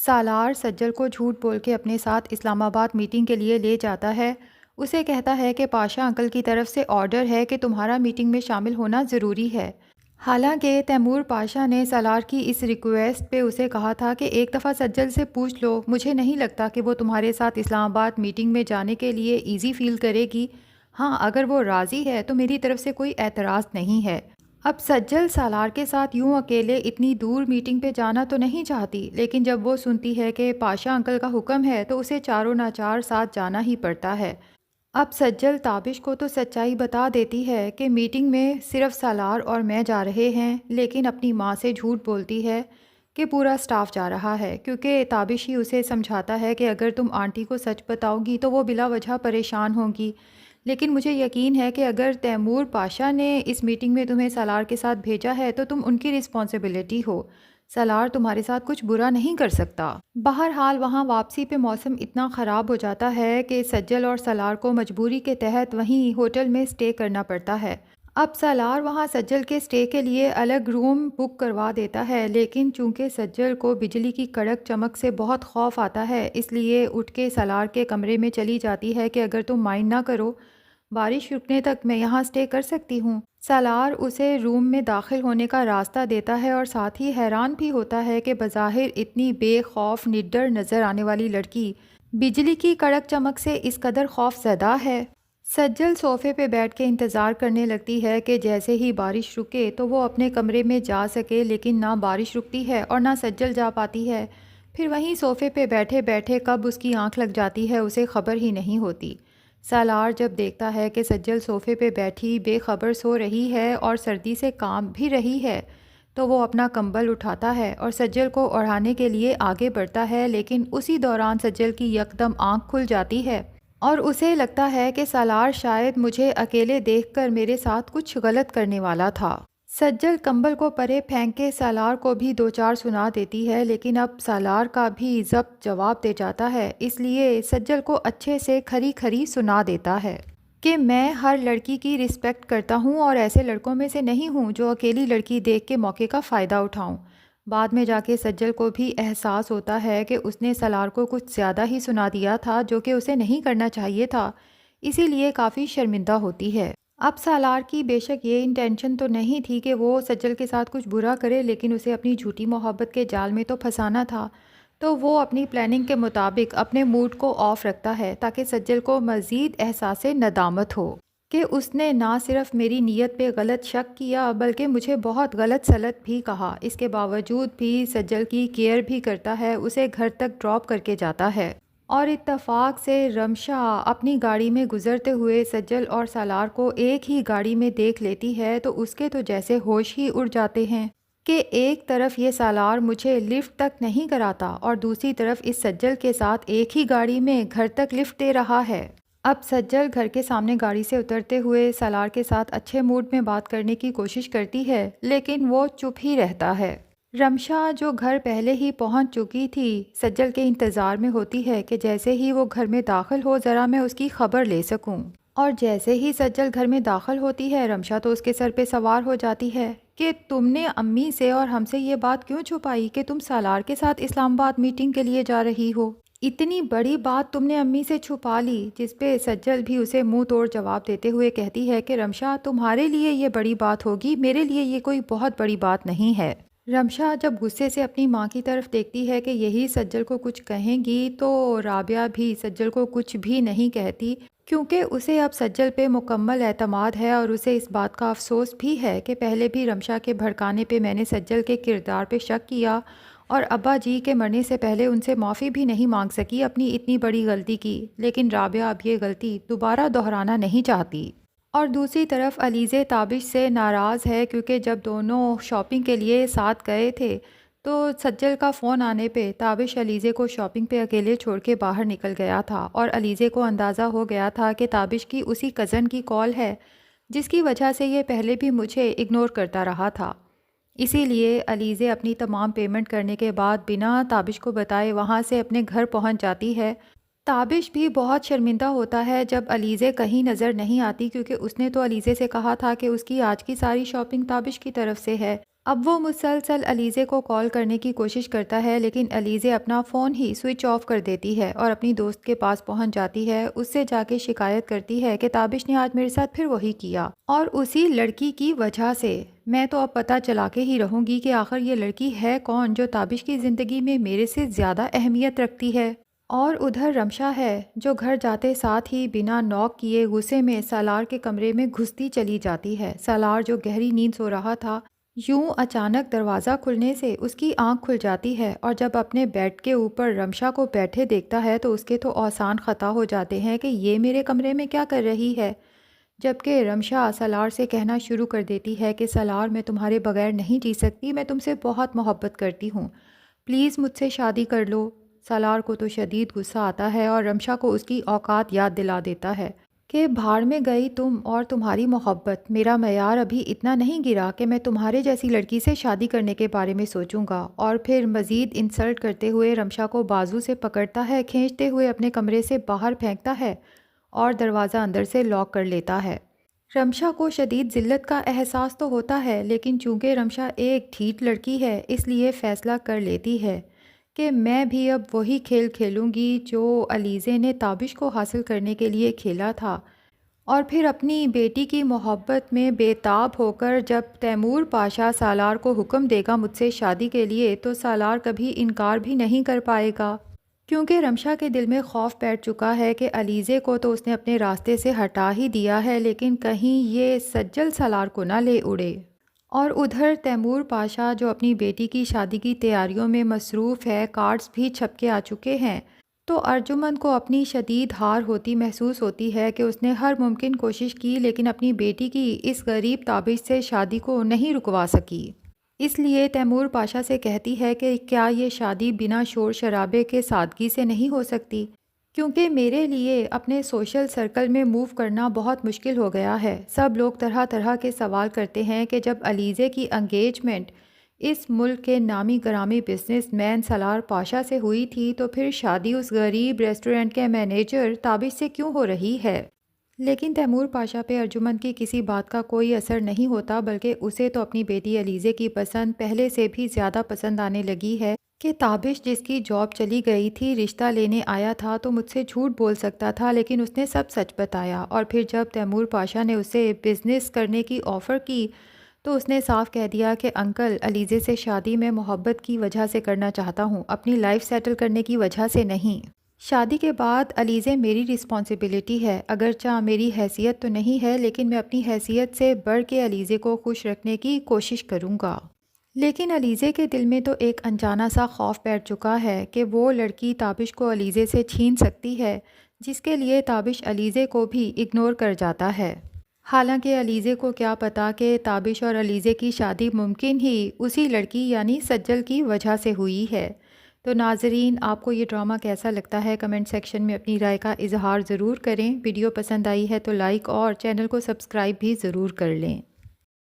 سالار سجل کو جھوٹ بول کے اپنے ساتھ اسلام آباد میٹنگ کے لیے لے جاتا ہے۔ اسے کہتا ہے کہ پاشا انکل کی طرف سے آرڈر ہے کہ تمہارا میٹنگ میں شامل ہونا ضروری ہے۔ حالانکہ تیمور پاشا نے سالار کی اس ریکویسٹ پہ اسے کہا تھا کہ ایک دفعہ سجل سے پوچھ لو، مجھے نہیں لگتا کہ وہ تمہارے ساتھ اسلام آباد میٹنگ میں جانے کے لیے ایزی فیل کرے گی۔ ہاں، اگر وہ راضی ہے تو میری طرف سے کوئی اعتراض نہیں ہے۔ اب سجل سالار کے ساتھ یوں اکیلے اتنی دور میٹنگ پہ جانا تو نہیں چاہتی، لیکن جب وہ سنتی ہے کہ پاشا انکل کا حکم ہے تو اسے چاروں ناچار ساتھ جانا ہی پڑتا ہے۔ اب سجل تابش کو تو سچائی بتا دیتی ہے کہ میٹنگ میں صرف سالار اور میں جا رہے ہیں، لیکن اپنی ماں سے جھوٹ بولتی ہے کہ پورا سٹاف جا رہا ہے، کیونکہ تابش ہی اسے سمجھاتا ہے کہ اگر تم آنٹی کو سچ بتاؤ گی تو وہ بلا وجہ پریشان ہوں گی۔ لیکن مجھے یقین ہے کہ اگر تیمور پاشا نے اس میٹنگ میں تمہیں سالار کے ساتھ بھیجا ہے تو تم ان کی رسپانسبلٹی ہو۔ سالار تمہارے ساتھ کچھ برا نہیں کر سکتا۔ بہرحال وہاں واپسی پہ موسم اتنا خراب ہو جاتا ہے کہ سجل اور سالار کو مجبوری کے تحت وہیں ہوٹل میں سٹے کرنا پڑتا ہے۔ اب سالار وہاں سجل کے سٹے کے لیے الگ روم بک کروا دیتا ہے، لیکن چونکہ سجل کو بجلی کی کڑک چمک سے بہت خوف آتا ہے، اس لیے اٹھ کے سالار کے کمرے میں چلی جاتی ہے کہ اگر تم مائنڈ نہ کرو، بارش رکنے تک میں یہاں سٹے کر سکتی ہوں۔ سالار اسے روم میں داخل ہونے کا راستہ دیتا ہے اور ساتھ ہی حیران بھی ہوتا ہے کہ بظاہر اتنی بے خوف نڈر نظر آنے والی لڑکی بجلی کی کڑک چمک سے اس قدر خوف زدہ ہے۔ سجل صوفے پہ بیٹھ کے انتظار کرنے لگتی ہے کہ جیسے ہی بارش رکے تو وہ اپنے کمرے میں جا سکے، لیکن نہ بارش رکتی ہے اور نہ سجل جا پاتی ہے۔ پھر وہیں صوفے پہ بیٹھے بیٹھے کب اس کی آنکھ لگ جاتی ہے اسے خبر ہی نہیں ہوتی۔ سالار جب دیکھتا ہے کہ سجل صوفے پہ بیٹھی بے خبر سو رہی ہے اور سردی سے کانپ بھی رہی ہے، تو وہ اپنا کمبل اٹھاتا ہے اور سجل کو اوڑھانے کے لیے آگے بڑھتا ہے، لیکن اسی دوران سجل کی یکدم آنکھ کھل جاتی ہے اور اسے لگتا ہے کہ سالار شاید مجھے اکیلے دیکھ کر میرے ساتھ کچھ غلط کرنے والا تھا۔ سجل کمبل کو پرے پھینک کے سالار کو بھی دو چار سنا دیتی ہے، لیکن اب سالار کا بھی ضبط جواب دے جاتا ہے، اس لیے سجل کو اچھے سے کھری کھری سنا دیتا ہے کہ میں ہر لڑکی کی رسپیکٹ کرتا ہوں اور ایسے لڑکوں میں سے نہیں ہوں جو اکیلی لڑکی دیکھ کے موقع کا فائدہ اٹھاؤں۔ بعد میں جا کے سجل کو بھی احساس ہوتا ہے کہ اس نے سالار کو کچھ زیادہ ہی سنا دیا تھا جو کہ اسے نہیں کرنا چاہیے تھا، اسی لیے کافی شرمندہ ہوتی ہے۔ اب سالار کی بے شک یہ انٹینشن تو نہیں تھی کہ وہ سجل کے ساتھ کچھ برا کرے، لیکن اسے اپنی جھوٹی محبت کے جال میں تو پھنسانا تھا، تو وہ اپنی پلاننگ کے مطابق اپنے موڈ کو آف رکھتا ہے تاکہ سجل کو مزید احساس ندامت ہو کہ اس نے نہ صرف میری نیت پہ غلط شک کیا بلکہ مجھے بہت غلط سلط بھی کہا۔ اس کے باوجود بھی سجل کی کیئر بھی کرتا ہے، اسے گھر تک ڈراپ کر کے جاتا ہے، اور اتفاق سے رمشا اپنی گاڑی میں گزرتے ہوئے سجل اور سالار کو ایک ہی گاڑی میں دیکھ لیتی ہے تو اس کے تو جیسے ہوش ہی اڑ جاتے ہیں کہ ایک طرف یہ سالار مجھے لفٹ تک نہیں کراتا اور دوسری طرف اس سجل کے ساتھ ایک ہی گاڑی میں گھر تک لفٹ دے رہا ہے۔ اب سجل گھر کے سامنے گاڑی سے اترتے ہوئے سالار کے ساتھ اچھے موڈ میں بات کرنے کی کوشش کرتی ہے، لیکن وہ چپ ہی رہتا ہے۔ رمشا جو گھر پہلے ہی پہنچ چکی تھی سجل کے انتظار میں ہوتی ہے کہ جیسے ہی وہ گھر میں داخل ہو ذرا میں اس کی خبر لے سکوں، اور جیسے ہی سجل گھر میں داخل ہوتی ہے رمشا تو اس کے سر پہ سوار ہو جاتی ہے کہ تم نے امی سے اور ہم سے یہ بات کیوں چھپائی کہ تم سالار کے ساتھ اسلام آباد میٹنگ کے لیے جا رہی ہو؟ اتنی بڑی بات تم نے امی سے چھپا لی؟ جس پہ سجل بھی اسے منہ توڑ جواب دیتے ہوئے کہتی ہے کہ رمشا تمہارے لیے یہ بڑی بات ہوگی، میرے لیے یہ کوئی بہت بڑی بات نہیں ہے۔ رمشا جب غصے سے اپنی ماں کی طرف دیکھتی ہے کہ یہی سجل کو کچھ کہیں گی تو رابعہ بھی سجل کو کچھ بھی نہیں کہتی، کیونکہ اسے اب سجل پہ مکمل اعتماد ہے اور اسے اس بات کا افسوس بھی ہے کہ پہلے بھی رمشا کے بھڑکانے پہ میں نے سجل کے کردار پہ شک کیا اور ابا جی کے مرنے سے پہلے ان سے معافی بھی نہیں مانگ سکی اپنی اتنی بڑی غلطی کی، لیکن رابعہ اب یہ غلطی دوبارہ دہرانا نہیں چاہتی۔ اور دوسری طرف علیزے تابش سے ناراض ہے کیونکہ جب دونوں شاپنگ کے لیے ساتھ گئے تھے تو سجل کا فون آنے پہ تابش علیزے کو شاپنگ پہ اکیلے چھوڑ کے باہر نکل گیا تھا، اور علیزے کو اندازہ ہو گیا تھا کہ تابش کی اسی کزن کی کال ہے جس کی وجہ سے یہ پہلے بھی مجھے اگنور کرتا رہا تھا۔ اسی لیے علیزے اپنی تمام پیمنٹ کرنے کے بعد بنا تابش کو بتائے وہاں سے اپنے گھر پہنچ جاتی ہے۔ تابش بھی بہت شرمندہ ہوتا ہے جب علیزے کہیں نظر نہیں آتی، کیونکہ اس نے تو علیزے سے کہا تھا کہ اس کی آج کی ساری شاپنگ تابش کی طرف سے ہے، اب وہ مسلسل علیزے کو کال کرنے کی کوشش کرتا ہے، لیکن علیزے اپنا فون ہی سوئچ آف کر دیتی ہے اور اپنی دوست کے پاس پہنچ جاتی ہے۔ اس سے جا کے شکایت کرتی ہے کہ تابش نے آج میرے ساتھ پھر وہی کیا، اور اسی لڑکی کی وجہ سے۔ میں تو اب پتہ چلا کے ہی رہوں گی کہ آخر یہ لڑکی ہے کون جو تابش کی زندگی میں میرے سے زیادہ اہمیت رکھتی ہے۔ اور ادھر رمشا ہے جو گھر جاتے ساتھ ہی بنا نوک کیے غصے میں سالار کے کمرے میں گھستی چلی جاتی ہے۔ سالار جو گہری نیند سو رہا تھا، یوں اچانک دروازہ کھلنے سے اس کی آنکھ کھل جاتی ہے، اور جب اپنے بیڈ کے اوپر رمشا کو بیٹھے دیکھتا ہے تو اس کے تو اوسان خطا ہو جاتے ہیں کہ یہ میرے کمرے میں کیا کر رہی ہے۔ جبکہ رمشا سالار سے کہنا شروع کر دیتی ہے کہ سالار، میں تمہارے بغیر نہیں جی سکتی، میں تم سے بہت محبت کرتی ہوں، پلیز مجھ سے شادی کر لو۔ سالار کو تو شدید غصہ آتا ہے اور رمشا کو اس کی اوقات یاد دلا دیتا ہے کہ بھاڑ میں گئی تم اور تمہاری محبت، میرا معیار ابھی اتنا نہیں گرا کہ میں تمہارے جیسی لڑکی سے شادی کرنے کے بارے میں سوچوں گا۔ اور پھر مزید انسلٹ کرتے ہوئے رمشا کو بازو سے پکڑتا ہے، کھینچتے ہوئے اپنے کمرے سے باہر پھینکتا ہے اور دروازہ اندر سے لاک کر لیتا ہے۔ رمشا کو شدید ذلت کا احساس تو ہوتا ہے، لیکن چونکہ رمشا ایک ڈھیٹ لڑکی ہے اس لیے فیصلہ کر لیتی ہے کہ میں بھی اب وہی کھیل کھیلوں گی جو علیزے نے تابش کو حاصل کرنے کے لیے کھیلا تھا۔ اور پھر اپنی بیٹی کی محبت میں بے تاب ہو کر جب تیمور پاشا سالار کو حکم دے گا مجھ سے شادی کے لیے، تو سالار کبھی انکار بھی نہیں کر پائے گا، کیونکہ رمشا کے دل میں خوف بیٹھ چکا ہے کہ علیزے کو تو اس نے اپنے راستے سے ہٹا ہی دیا ہے، لیکن کہیں یہ سجل سالار کو نہ لے اڑے۔ اور ادھر تیمور پاشا جو اپنی بیٹی کی شادی کی تیاریوں میں مصروف ہے، کارڈز بھی چھپ کے آ چکے ہیں، تو ارجمن کو اپنی شدید ہار ہوتی محسوس ہوتی ہے کہ اس نے ہر ممکن کوشش کی لیکن اپنی بیٹی کی اس غریب تابش سے شادی کو نہیں رکوا سکی۔ اس لیے تیمور پاشا سے کہتی ہے کہ کیا یہ شادی بنا شور شرابے کے سادگی سے نہیں ہو سکتی، کیونکہ میرے لیے اپنے سوشل سرکل میں موو کرنا بہت مشکل ہو گیا ہے۔ سب لوگ طرح طرح کے سوال کرتے ہیں کہ جب علیزے کی انگیجمنٹ اس ملک کے نامی گرامی بزنس مین سالار پاشا سے ہوئی تھی، تو پھر شادی اس غریب ریسٹورنٹ کے مینیجر تابش سے کیوں ہو رہی ہے؟ لیکن تیمور پاشا پہ ارجمن کی کسی بات کا کوئی اثر نہیں ہوتا، بلکہ اسے تو اپنی بیٹی علیزے کی پسند پہلے سے بھی زیادہ پسند آنے لگی ہے کہ تابش جس کی جاب چلی گئی تھی رشتہ لینے آیا تھا تو مجھ سے جھوٹ بول سکتا تھا، لیکن اس نے سب سچ بتایا۔ اور پھر جب تیمور پاشا نے اسے بزنس کرنے کی آفر کی تو اس نے صاف کہہ دیا کہ انکل، علیزے سے شادی میں محبت کی وجہ سے کرنا چاہتا ہوں، اپنی لائف سیٹل کرنے کی وجہ سے نہیں۔ شادی کے بعد علیزے میری رسپانسبلٹی ہے، اگرچہ میری حیثیت تو نہیں ہے، لیکن میں اپنی حیثیت سے بڑھ کے علیزے کو خوش رکھنے کی کوشش کروں گا۔ لیکن علیزے کے دل میں تو ایک انجانا سا خوف بیٹھ چکا ہے کہ وہ لڑکی تابش کو علیزے سے چھین سکتی ہے، جس کے لیے تابش علیزے کو بھی اگنور کر جاتا ہے۔ حالانکہ علیزے کو کیا پتا کہ تابش اور علیزے کی شادی ممکن ہی اسی لڑکی یعنی سجل کی وجہ سے ہوئی ہے۔ تو ناظرین، آپ کو یہ ڈرامہ کیسا لگتا ہے کمنٹ سیکشن میں اپنی رائے کا اظہار ضرور کریں۔ ویڈیو پسند آئی ہے تو لائک اور چینل کو سبسکرائب بھی ضرور کر لیں۔